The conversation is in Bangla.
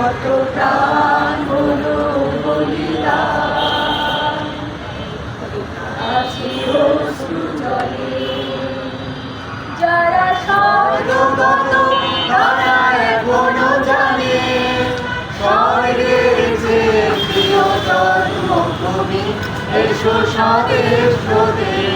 কত প্রাণ হলো বলিদান, আছে অশ্রু জলে যারা স্বর্গগত তারা এখনো জানে স্বর্গের যে প্রিয় জন্মভূমি, এসো স্বদেশ প্রদেশ